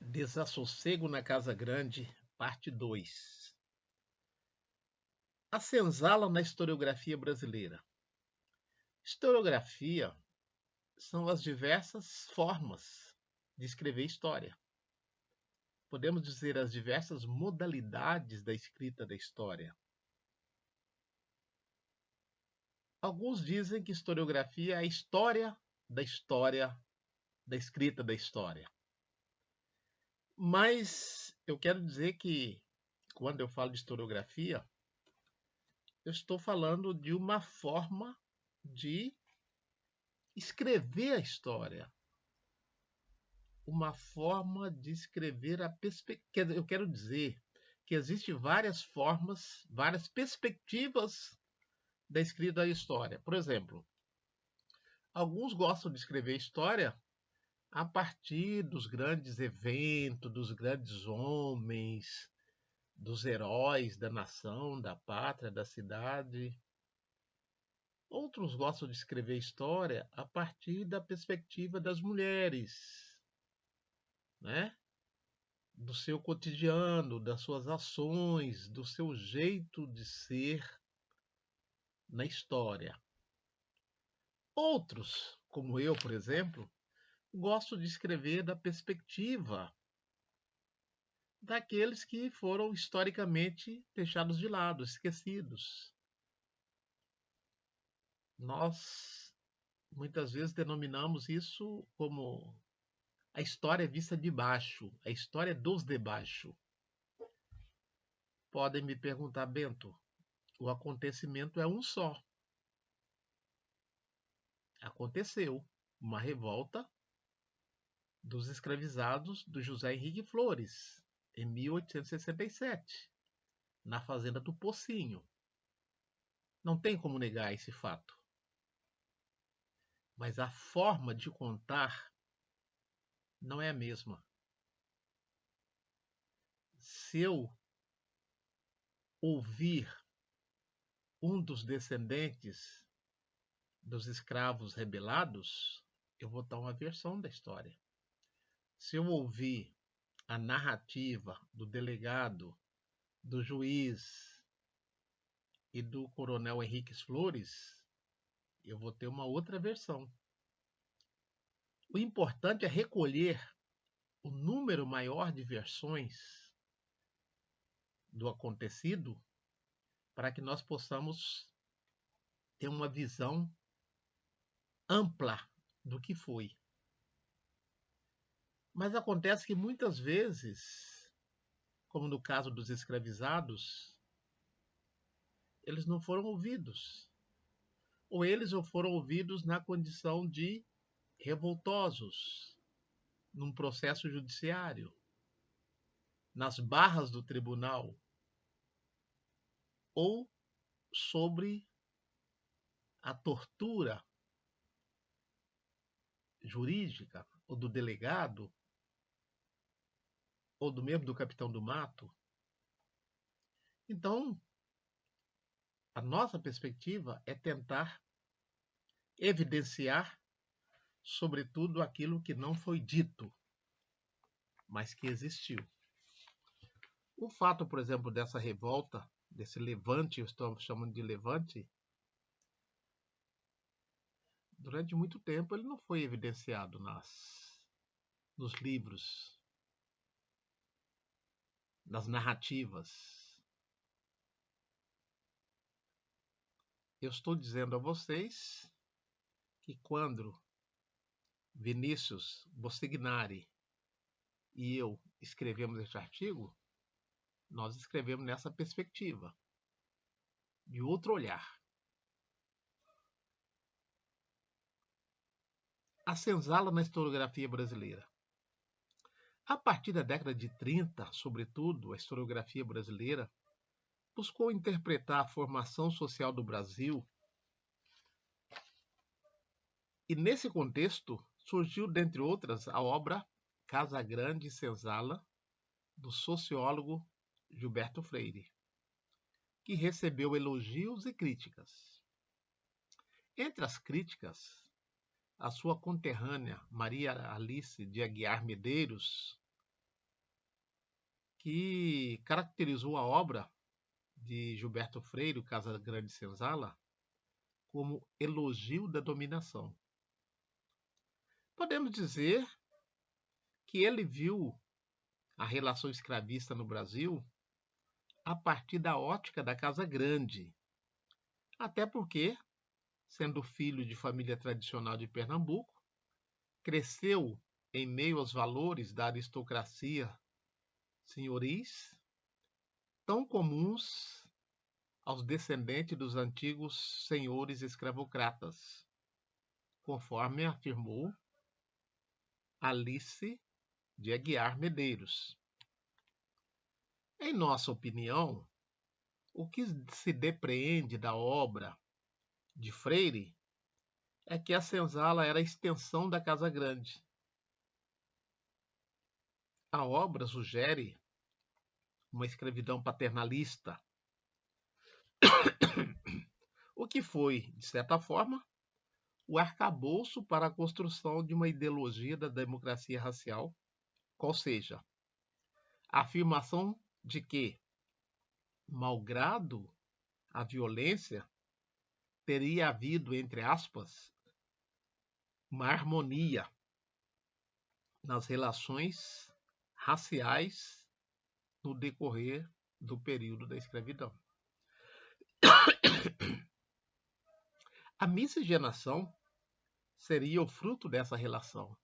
Desassossego na Casa Grande, parte 2. A senzala na historiografia brasileira. Historiografia são as diversas formas de escrever história. Podemos dizer as diversas modalidades da escrita da história. Alguns dizem que historiografia é a história da escrita da história. Mas eu quero dizer que, quando eu falo de historiografia, eu estou falando de uma forma de escrever a história, uma forma de escrever a perspectiva. Eu quero dizer que existem várias formas, várias perspectivas da escrita da história. Por exemplo, alguns gostam de escrever história a partir dos grandes eventos, dos grandes homens, dos heróis da nação, da pátria, da cidade. Outros gostam de escrever história a partir da perspectiva das mulheres, né? Do seu cotidiano, das suas ações, do seu jeito de ser na história. Outros, como eu, por exemplo, gostam de escrever da perspectiva daqueles que foram historicamente deixados de lado, esquecidos. Nós muitas vezes denominamos isso como a história vista de baixo, a história dos de baixo. Podem me perguntar, Bento, o acontecimento é um só. Aconteceu uma revolta dos escravizados do José Henrique Flores, em 1867, na fazenda do Pocinho. Não tem como negar esse fato. Mas a forma de contar não é a mesma. Se eu ouvir um dos descendentes dos escravos rebelados, eu vou dar uma versão da história. Se eu ouvir a narrativa do delegado, do juiz e do coronel Henrique Flores, eu vou ter uma outra versão. O importante é recolher o número maior de versões do acontecido para que nós possamos ter uma visão ampla do que foi. Mas acontece que muitas vezes, como no caso dos escravizados, eles não foram ouvidos. Ou eles não foram ouvidos na condição de revoltosos, num processo judiciário, nas barras do tribunal, ou sobre a tortura jurídica, ou do delegado, ou do mesmo do capitão do mato. Então, a nossa perspectiva é tentar evidenciar, sobretudo, aquilo que não foi dito, mas que existiu. O fato, por exemplo, dessa revolta, desse levante, eu estou chamando de levante, durante muito tempo ele não foi evidenciado nos livros, nas narrativas. Eu estou dizendo a vocês que quando Vinícius Bossegnari e eu escrevemos este artigo, nós escrevemos nessa perspectiva, de outro olhar. A senzala na historiografia brasileira. A partir da década de 30, sobretudo, a historiografia brasileira buscou interpretar a formação social do Brasil e, nesse contexto, surgiu, dentre outras, a obra Casa Grande e Senzala, do sociólogo Gilberto Freire, que recebeu elogios e críticas. Entre as críticas, a sua conterrânea Maria Alice de Aguiar Medeiros que caracterizou a obra de Gilberto Freire, o Casa Grande Senzala, como elogio da dominação. Podemos dizer que ele viu a relação escravista no Brasil a partir da ótica da Casa Grande, até porque, sendo filho de família tradicional de Pernambuco, cresceu em meio aos valores da aristocracia senhoris, tão comuns aos descendentes dos antigos senhores escravocratas, conforme afirmou Alice de Aguiar Medeiros. Em nossa opinião, o que se depreende da obra de Freire é que a senzala era a extensão da Casa Grande. A obra sugere uma escravidão paternalista, o que foi, de certa forma, o arcabouço para a construção de uma ideologia da democracia racial, qual seja, a afirmação de que, malgrado a violência, teria havido, entre aspas, uma harmonia nas relações raciais no decorrer do período da escravidão. A miscigenação seria o fruto dessa relação.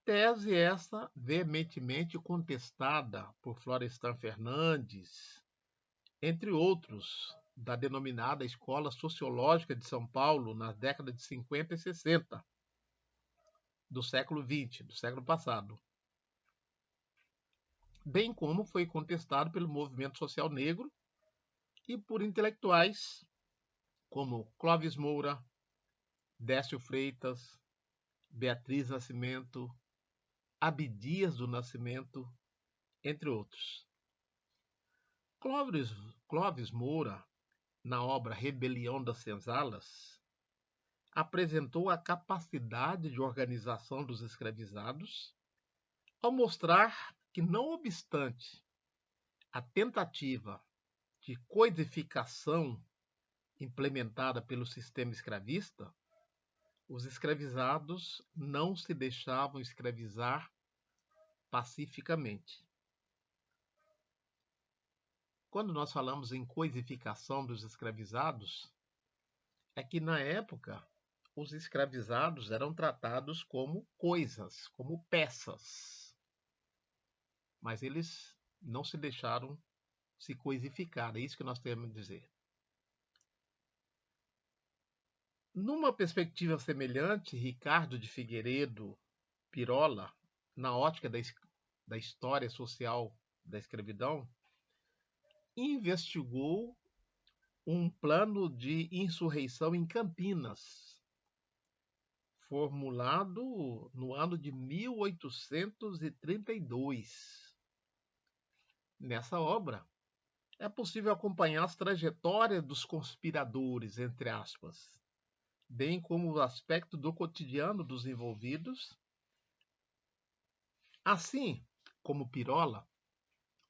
Tese essa veementemente contestada por Florestan Fernandes, entre outros, da denominada Escola Sociológica de São Paulo, nas décadas de 50 e 60 do século XX, do século passado. Bem como foi contestado pelo movimento social negro e por intelectuais como Clóvis Moura, Décio Freitas, Beatriz Nascimento, Abdias do Nascimento, entre outros. Clóvis Moura, na obra Rebelião das Senzalas, apresentou a capacidade de organização dos escravizados, ao mostrar que, não obstante a tentativa de codificação implementada pelo sistema escravista, os escravizados não se deixavam escravizar pacificamente. Quando nós falamos em codificação dos escravizados, é que na época os escravizados eram tratados como coisas, como peças. Mas eles não se deixaram se coisificar, é isso que nós temos que dizer. Numa perspectiva semelhante, Ricardo de Figueiredo Pirola, na ótica da história social da escravidão, investigou um plano de insurreição em Campinas, formulado no ano de 1832. Nessa obra, é possível acompanhar as trajetórias dos conspiradores, entre aspas, bem como o aspecto do cotidiano dos envolvidos. Assim como Pirola,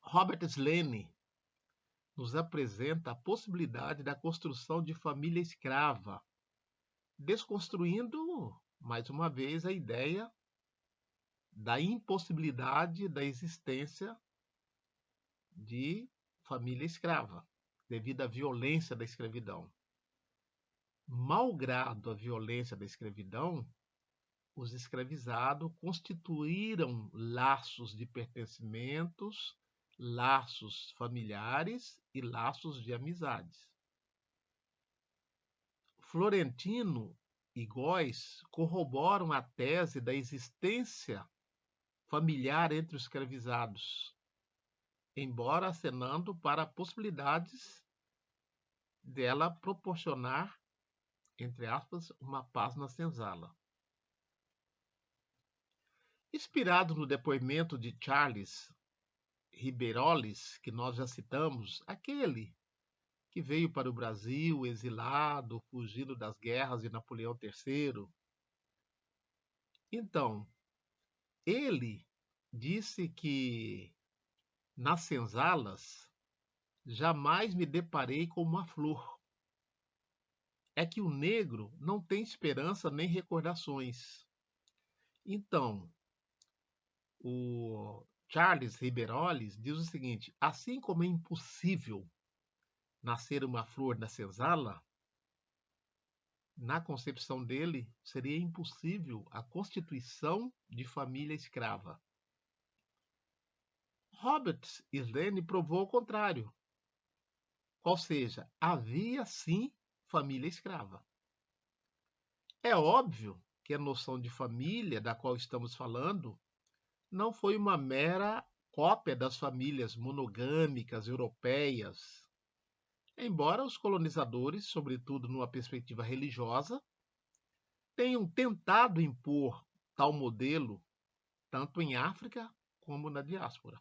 Robert Sloane nos apresenta a possibilidade da construção de família escrava, desconstruindo, mais uma vez, a ideia da impossibilidade da existência de família escrava, devido à violência da escravidão. Malgrado a violência da escravidão, os escravizados constituíram laços de pertencimentos, laços familiares e laços de amizades. Florentino e Góes corroboram a tese da existência familiar entre os escravizados, embora acenando para possibilidades dela proporcionar, entre aspas, uma paz na senzala. Inspirado no depoimento de Charles Ribeiroles, que nós já citamos, aquele que veio para o Brasil exilado, fugindo das guerras de Napoleão III. Então, ele disse que nas senzalas, jamais me deparei com uma flor. É que o negro não tem esperança nem recordações. Então, o Charles Riberoles diz o seguinte: assim como é impossível nascer uma flor na senzala, na concepção dele, seria impossível a constituição de família escrava. Robert Slaney provou o contrário. Ou seja, havia sim família escrava. É óbvio que a noção de família da qual estamos falando não foi uma mera cópia das famílias monogâmicas europeias, embora os colonizadores, sobretudo numa perspectiva religiosa, tenham tentado impor tal modelo tanto em África como na diáspora.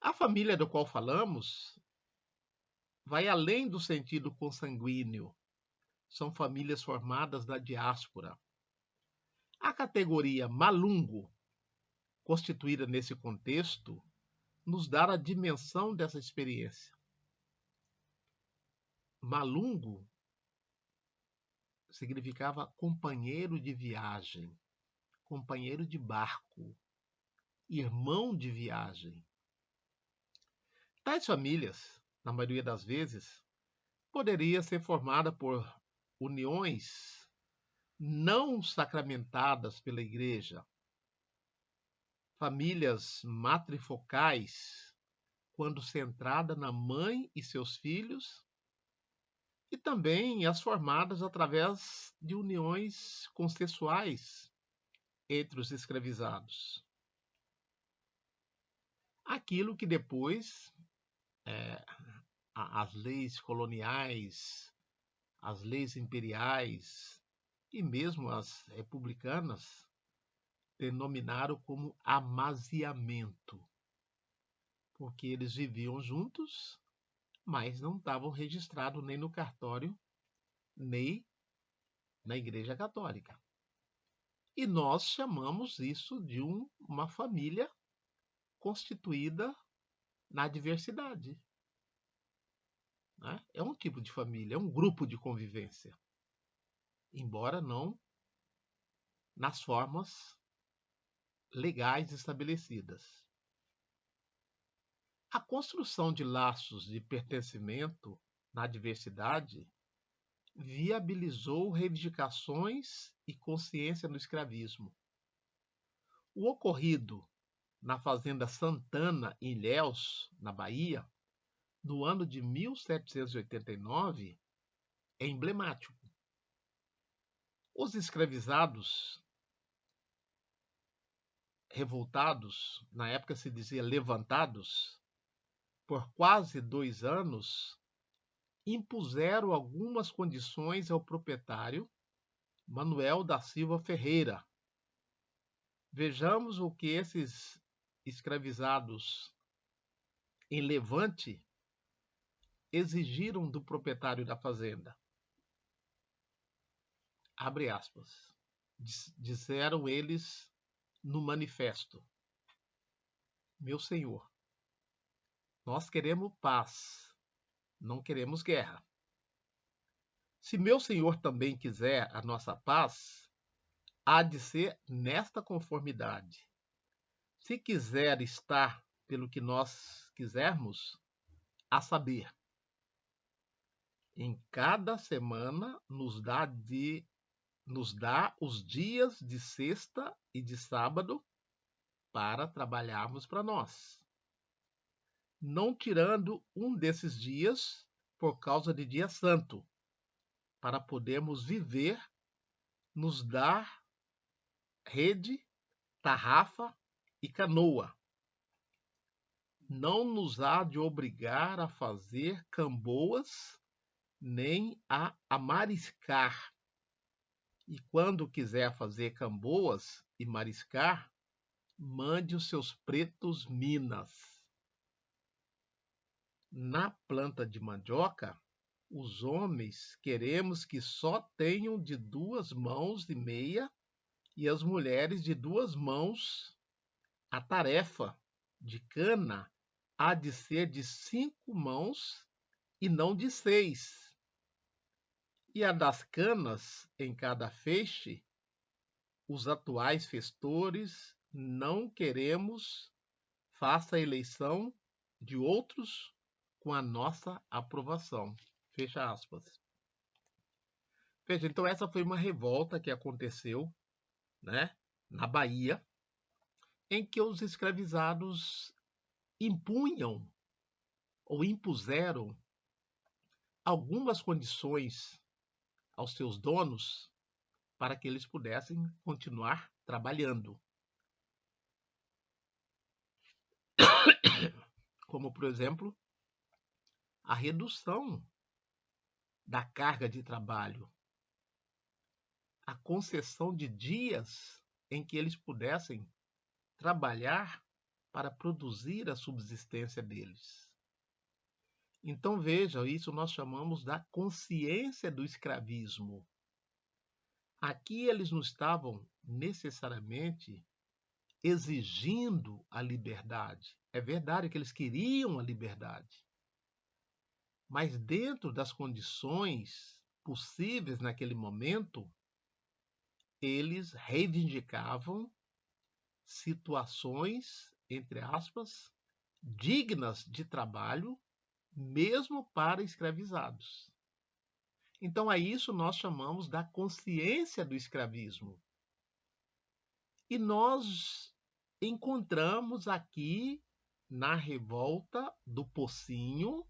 A família da qual falamos vai além do sentido consanguíneo. São famílias formadas na diáspora. A categoria malungo, constituída nesse contexto, nos dá a dimensão dessa experiência. Malungo significava companheiro de viagem, companheiro de barco, irmão de viagem. Tais famílias, na maioria das vezes, poderia ser formada por uniões não sacramentadas pela igreja, famílias matrifocais, quando centrada na mãe e seus filhos, e também as formadas através de uniões consensuais entre os escravizados. Aquilo que depois as leis coloniais, as leis imperiais e mesmo as republicanas denominaram como amaziamento, porque eles viviam juntos, mas não estavam registrados nem no cartório, nem na Igreja Católica. E nós chamamos isso de uma família constituída na diversidade. Né? É um tipo de família, é um grupo de convivência, embora não nas formas legais estabelecidas. A construção de laços de pertencimento na diversidade viabilizou reivindicações e consciência no escravismo. O ocorrido na fazenda Santana, em Ilhéus, na Bahia, no ano de 1789, é emblemático. Os escravizados revoltados, na época se dizia levantados, por quase 2 anos, impuseram algumas condições ao proprietário, Manuel da Silva Ferreira. Vejamos o que esses escravizados em Levante exigiram do proprietário da fazenda. Abre aspas. Disseram eles no manifesto: meu senhor, nós queremos paz, não queremos guerra. Se meu senhor também quiser a nossa paz, há de ser nesta conformidade. Se quiser estar pelo que nós quisermos, a saber, em cada semana nos dá os dias de sexta e de sábado para trabalharmos para nós, não tirando um desses dias por causa de dia santo, para podermos viver, nos dar rede, tarrafa e canoa. Não nos há de obrigar a fazer camboas, nem a mariscar. E quando quiser fazer camboas e mariscar, mande os seus pretos minas. Na planta de mandioca, os homens queremos que só tenham de 2 mãos e meia e as mulheres de 2 mãos a tarefa de cana há de ser de 5 mãos e não de 6, e a das canas em cada feixe, os atuais festores não queremos faça a eleição de outros com a nossa aprovação. Fecha aspas. Veja, então essa foi uma revolta que aconteceu, né, na Bahia, em que os escravizados impunham ou impuseram algumas condições aos seus donos para que eles pudessem continuar trabalhando. Como, por exemplo, a redução da carga de trabalho, a concessão de dias em que eles pudessem trabalhar para produzir a subsistência deles. Então veja, isso nós chamamos da consciência do escravismo. Aqui eles não estavam necessariamente exigindo a liberdade. É verdade que eles queriam a liberdade, mas dentro das condições possíveis naquele momento, eles reivindicavam situações, entre aspas, dignas de trabalho, mesmo para escravizados. Então, a isso nós chamamos da consciência do escravismo. E nós encontramos aqui na revolta do Pocinho,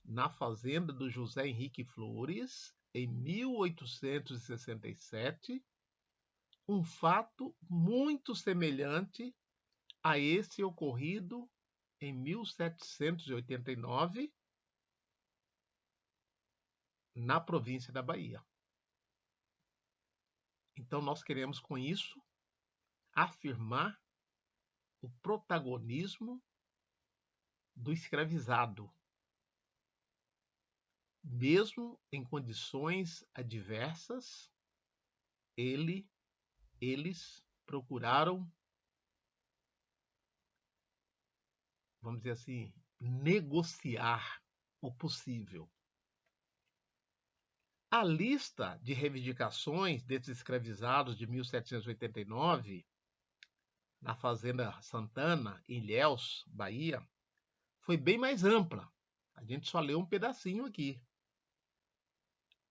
na fazenda do José Henrique Flores, em 1867, um fato muito semelhante a esse ocorrido em 1789, na província da Bahia. Então, nós queremos, com isso, afirmar o protagonismo do escravizado, mesmo em condições adversas, eles procuraram, vamos dizer assim, negociar o possível. A lista de reivindicações desses escravizados de 1789, na Fazenda Santana, em Ilhéus, Bahia, foi bem mais ampla. A gente só leu um pedacinho aqui.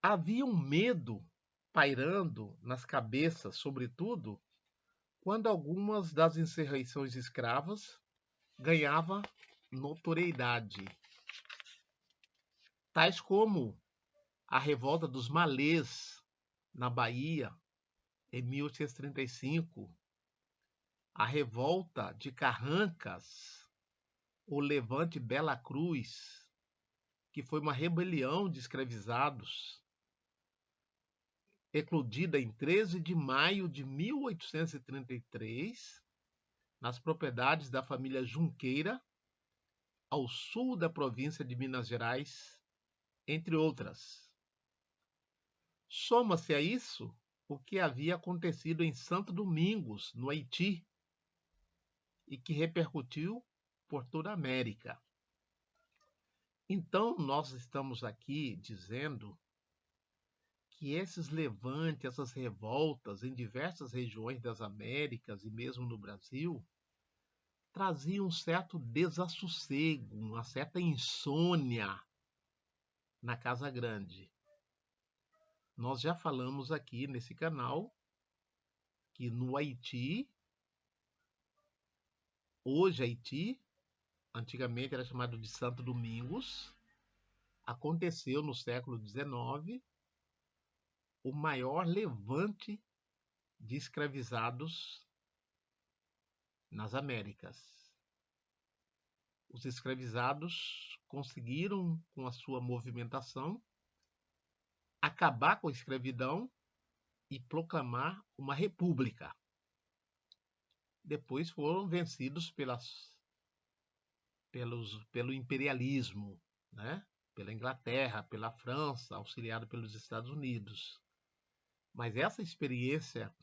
Havia um medo pairando nas cabeças, sobretudo, quando algumas das insurreições escravas ganhavam notoriedade, tais como a revolta dos malês na Bahia, em 1835, a revolta de Carrancas, o levante Bela Cruz, que foi uma rebelião de escravizados, eclodida em 13 de maio de 1833, nas propriedades da família Junqueira, ao sul da província de Minas Gerais, entre outras. Soma-se a isso o que havia acontecido em Santo Domingos, no Haiti, e que repercutiu por toda a América. Então, nós estamos aqui dizendo que esses levantes, essas revoltas em diversas regiões das Américas e mesmo no Brasil, traziam um certo desassossego, uma certa insônia na Casa Grande. Nós já falamos aqui nesse canal que no Haiti, hoje Haiti, antigamente era chamado de Santo Domingos, aconteceu no século XIX o maior levante de escravizados nas Américas. Os escravizados conseguiram, com a sua movimentação, acabar com a escravidão e proclamar uma república. Depois foram vencidos pelo imperialismo, né? Pela Inglaterra, pela França, auxiliado pelos Estados Unidos. Mas essa experiência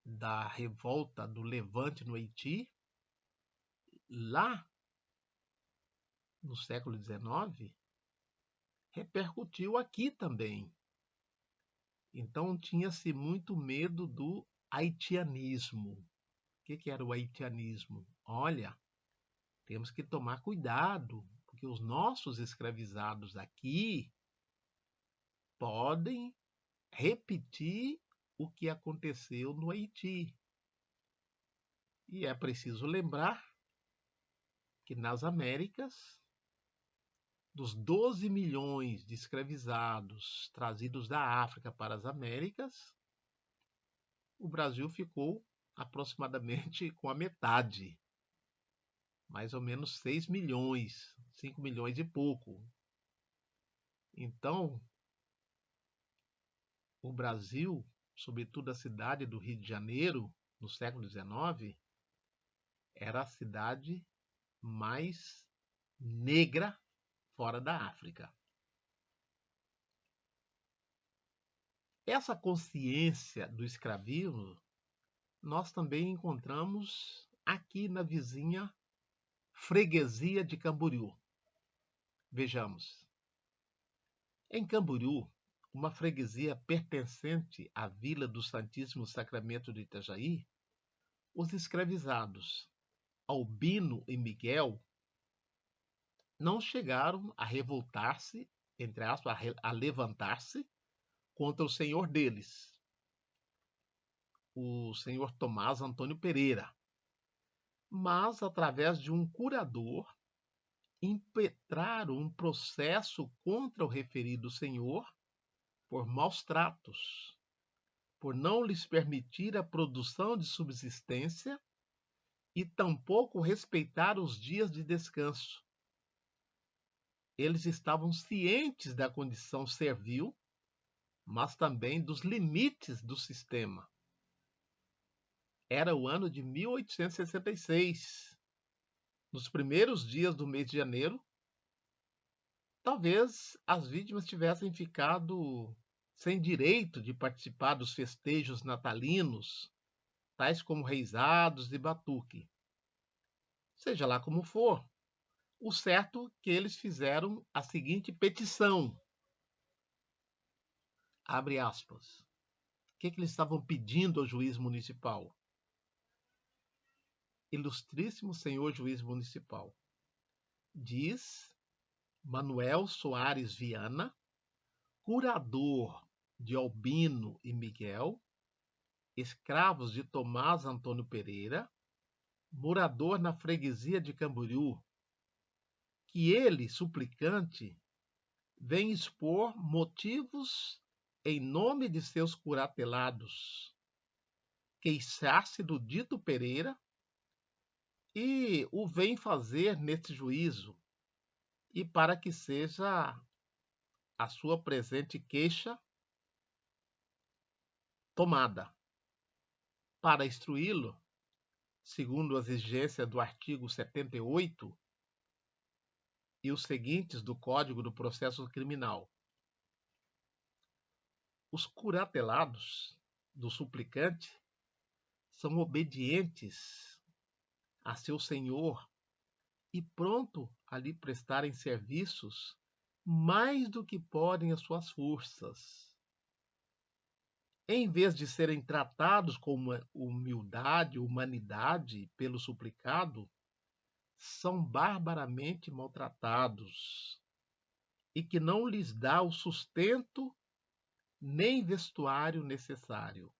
da revolta do Levante no Haiti lá no século XIX repercutiu aqui também. Então tinha-se muito medo do haitianismo. O que era o haitianismo? Olha, temos que tomar cuidado, porque os nossos escravizados aqui podem repetir o que aconteceu no Haiti. E é preciso lembrar que nas Américas, dos 12 milhões de escravizados trazidos da África para as Américas, o Brasil ficou aproximadamente com a metade, mais ou menos 6 milhões, 5 milhões e pouco. Então, o Brasil, sobretudo a cidade do Rio de Janeiro, no século XIX, era a cidade mais negra fora da África. Essa consciência do escravismo nós também encontramos aqui na vizinha freguesia de Camboriú. Vejamos. Em Camboriú, uma freguesia pertencente à Vila do Santíssimo Sacramento de Itajaí, os escravizados Albino e Miguel não chegaram a revoltar-se, entre aspas, a levantar-se contra o senhor deles, o senhor Tomás Antônio Pereira, mas através de um curador impetraram um processo contra o referido senhor por maus tratos, por não lhes permitir a produção de subsistência e tampouco respeitar os dias de descanso. Eles estavam cientes da condição servil, mas também dos limites do sistema. Era o ano de 1866. Nos primeiros dias do mês de janeiro, talvez as vítimas tivessem ficado sem direito de participar dos festejos natalinos, tais como reisados e batuque. Seja lá como for, o certo é que eles fizeram a seguinte petição. Abre aspas. O que eles estavam pedindo ao juiz municipal? Ilustríssimo senhor juiz municipal, diz Manuel Soares Viana, curador de Albino e Miguel, escravos de Tomás Antônio Pereira, morador na freguesia de Camboriú, que ele, suplicante, vem expor motivos em nome de seus curatelados, queixar-se do dito Pereira e o vem fazer neste juízo, e para que seja a sua presente queixa tomada. Para instruí-lo, segundo as exigências do artigo 78 e os seguintes do Código do Processo Criminal. Os curatelados do suplicante são obedientes a seu senhor e pronto a lhe prestarem serviços mais do que podem as suas forças. Em vez de serem tratados com humildade, humanidade pelo suplicado, são barbaramente maltratados e que não lhes dá o sustento nem vestuário necessário.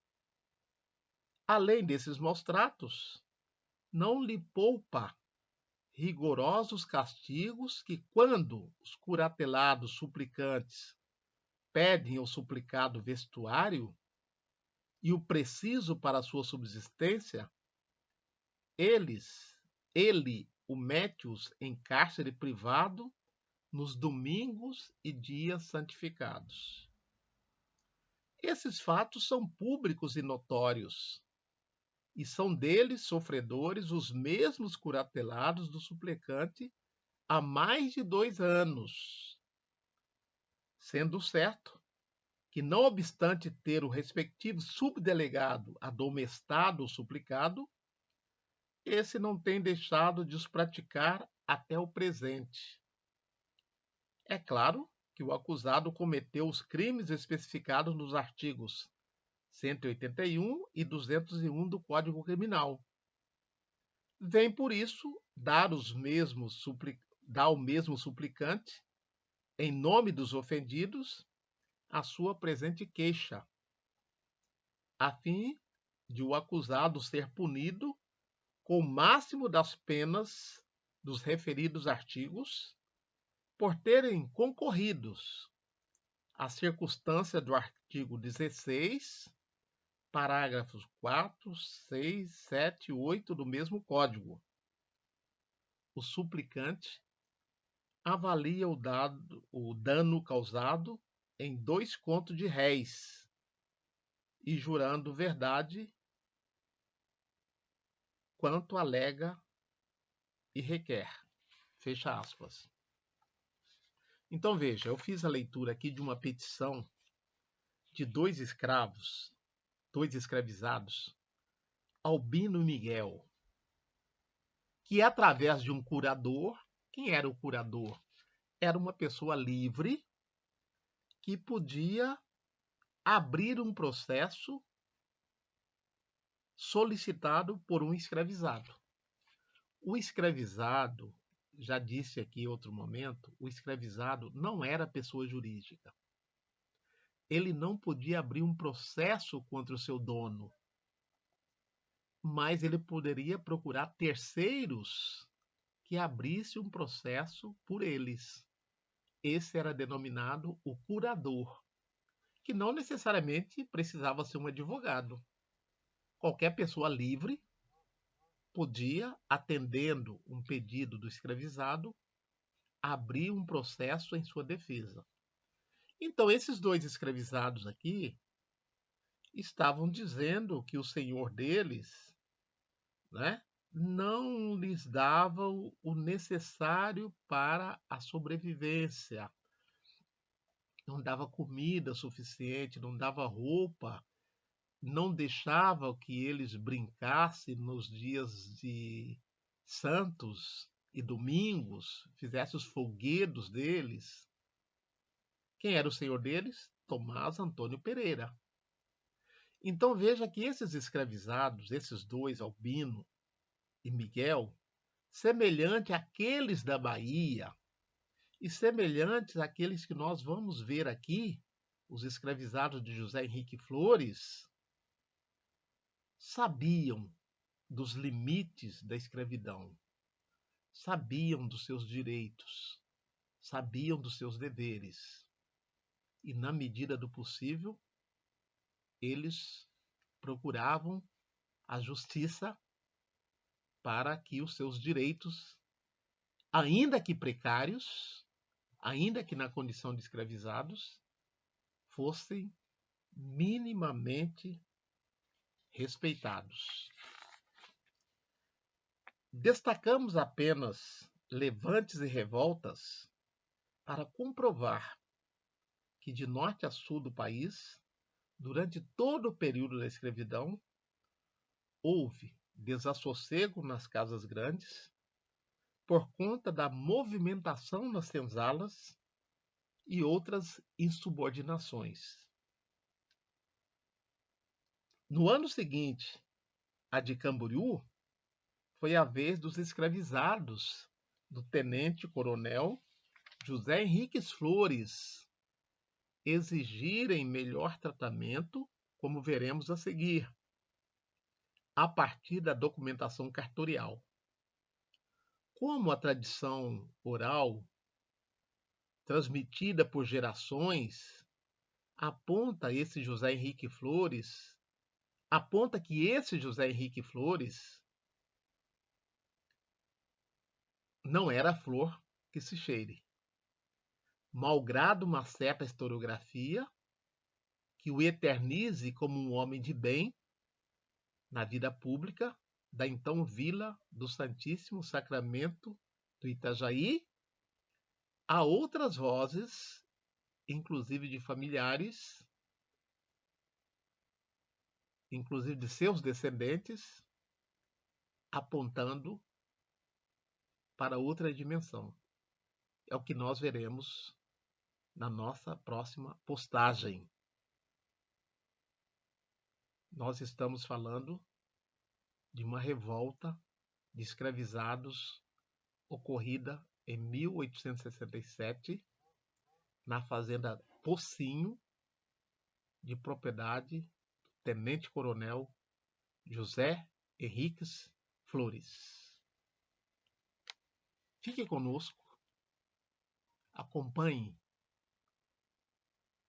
Além desses maus tratos, não lhe poupa rigorosos castigos que, quando os curatelados suplicantes pedem ao suplicado vestuário e o preciso para a sua subsistência, ele o mete-os em cárcere privado nos domingos e dias santificados. Esses fatos são públicos e notórios, e são deles sofredores os mesmos curatelados do suplicante há mais de 2 anos. Sendo certo que, não obstante ter o respectivo subdelegado admoestado o suplicado, esse não tem deixado de os praticar até o presente. É claro que o acusado cometeu os crimes especificados nos artigos 181 e 201 do Código Criminal. Vem, por isso, dar ao mesmo suplicante, em nome dos ofendidos, a sua presente queixa, a fim de o acusado ser punido com o máximo das penas dos referidos artigos, por terem concorridos à circunstância do artigo 16, parágrafos 4, 6, 7 e 8 do mesmo Código. O suplicante avalia o dano causado em 2 contos de réis e jurando verdade quanto alega e requer. Fecha aspas. Então veja, eu fiz a leitura aqui de uma petição de 2 escravos, 2 escravizados, Albino e Miguel, que através de um curador, quem era o curador? Era uma pessoa livre que podia abrir um processo solicitado por um escravizado. O escravizado, já disse aqui em outro momento, o escravizado não era pessoa jurídica. Ele não podia abrir um processo contra o seu dono, mas ele poderia procurar terceiros que abrisse um processo por eles. Esse era denominado o curador, que não necessariamente precisava ser um advogado. Qualquer pessoa livre podia, atendendo um pedido do escravizado, abrir um processo em sua defesa. Então, esses 2 escravizados aqui estavam dizendo que o senhor deles, né, não lhes dava o necessário para a sobrevivência. Não dava comida suficiente, não dava roupa, não deixava que eles brincassem nos dias de santos e domingos, fizessem os folguedos deles. Quem era o senhor deles? Tomás Antônio Pereira. Então veja que esses escravizados, esses 2, Albino e Miguel, semelhante àqueles da Bahia e semelhantes àqueles que nós vamos ver aqui, os escravizados de José Henrique Flores, sabiam dos limites da escravidão, sabiam dos seus direitos, sabiam dos seus deveres. E, na medida do possível, eles procuravam a justiça para que os seus direitos, ainda que precários, ainda que na condição de escravizados, fossem minimamente respeitados. Destacamos apenas levantes e revoltas para comprovar que de norte a sul do país, durante todo o período da escravidão, houve desassossego nas casas grandes por conta da movimentação nas senzalas e outras insubordinações. No ano seguinte, a de Camboriú, foi a vez dos escravizados do tenente-coronel José Henrique Flores exigirem melhor tratamento, como veremos a seguir, a partir da documentação cartorial. Como a tradição oral, transmitida por gerações, aponta que esse José Henrique Flores não era flor que se cheire. Malgrado uma certa historiografia que o eternize como um homem de bem na vida pública da então Vila do Santíssimo Sacramento do Itajaí, há outras vozes, inclusive de familiares, inclusive de seus descendentes, apontando para outra dimensão. É o que nós veremos na nossa próxima postagem. Nós estamos falando de uma revolta de escravizados ocorrida em 1867 na fazenda Pocinho, de propriedade do tenente-coronel José Henriques Flores. Fique conosco, acompanhe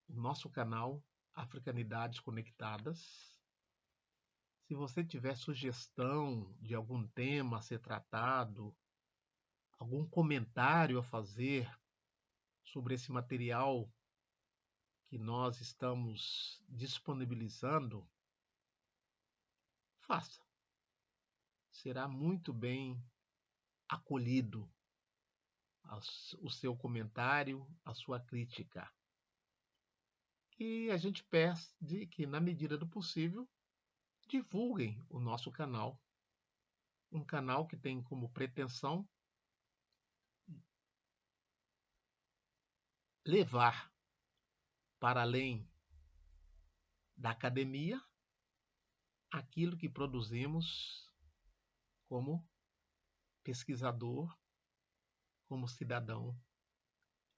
o nosso canal Africanidades Conectadas. Se você tiver sugestão de algum tema a ser tratado, algum comentário a fazer sobre esse material que nós estamos disponibilizando, faça. Será muito bem acolhido o seu comentário, a sua crítica. E a gente pede que, na medida do possível, divulguem o nosso canal. Um canal que tem como pretensão levar para além da academia aquilo que produzimos como pesquisador, como cidadão,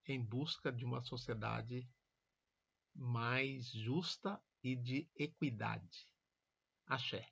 em busca de uma sociedade mais justa e de equidade. Axé.